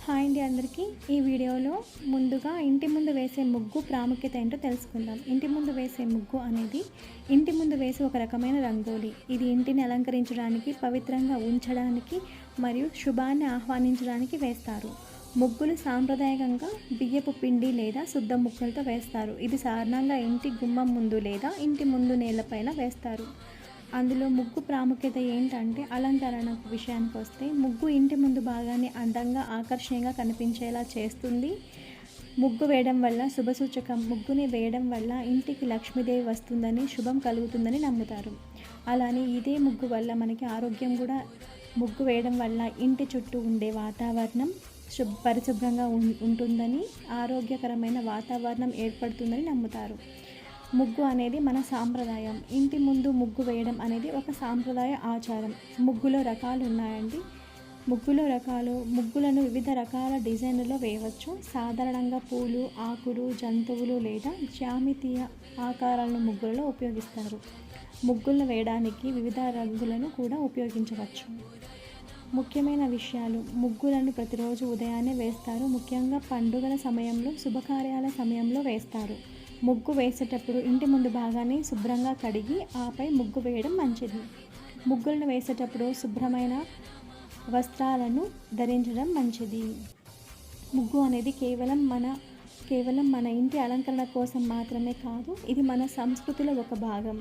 Hi అండి అందరికీ. ఈ వీడియోలో ముందుగా ఇంటి ముందు వేసే ముగ్గు ప్రాముఖ్యత ఏంటో తెలుసుకుందాం. ఇంటి ముందు వేసే ముగ్గు అనేది ఇంటి ముందు వేసే ఒక రకమైన రంగోలి. ఇది ఇంటిని అలంకరించడానికి, పవిత్రంగా ఉంచడానికి మరియు శుభాన్ని ఆహ్వానించడానికి వేస్తారు. ముగ్గులు సాంప్రదాయకంగా బియ్యపు పిండి లేదా శుద్ధ ముక్కలతో వేస్తారు. ఇది సాధారణంగా ఇంటి గుమ్మం ముందు లేదా ఇంటి ముందు నేలపైన వేస్తారు. అందులో ముగ్గు ప్రాముఖ్యత ఏంటంటే అలంకరణ విషయానికి వస్తే ముగ్గు ఇంటి ముందు భాగాన్ని అందంగా ఆకర్షణీయంగా కనిపించేలా చేస్తుంది. ముగ్గు వేయడం వల్ల శుభసూచకం. ముగ్గుని వేయడం వల్ల ఇంటికి లక్ష్మీదేవి వస్తుందని, శుభం కలుగుతుందని నమ్ముతారు. అలానే ఇదే ముగ్గు వల్ల మనకి ఆరోగ్యం కూడా, ముగ్గు వేయడం వల్ల ఇంటి చుట్టూ ఉండే వాతావరణం పరిశుభ్రంగా ఉంటుందని, ఆరోగ్యకరమైన వాతావరణం ఏర్పడుతుందని నమ్ముతారు. ముగ్గు అనేది మన సాంప్రదాయం. ఇంటి ముందు ముగ్గు వేయడం అనేది ఒక సాంప్రదాయ ఆచారం. ముగ్గులో రకాలు ఉన్నాయండి. ముగ్గులను వివిధ రకాల డిజైన్లలో వేయవచ్చు. సాధారణంగా పూలు, ఆకులు, జంతువులు లేదా జ్యామితీయ ఆకారాలను ముగ్గులలో ఉపయోగిస్తారు. ముగ్గులను వేయడానికి వివిధ రంగులను కూడా ఉపయోగించవచ్చు. ముఖ్యమైన విషయాలు: ముగ్గులను ప్రతిరోజు ఉదయాన్నే వేస్తారు. ముఖ్యంగా పండుగల సమయంలో, శుభకార్యాల సమయంలో వేస్తారు. ముగ్గు వేసేటప్పుడు ఇంటి ముందు భాగాన్ని శుభ్రంగా కడిగి ఆపై ముగ్గు వేయడం మంచిది. ముగ్గులను వేసేటప్పుడు శుభ్రమైన వస్త్రాలను ధరించడం మంచిది. ముగ్గు అనేది కేవలం మన ఇంటి అలంకరణ కోసం మాత్రమే కాదు, ఇది మన సంస్కృతిలో ఒక భాగం.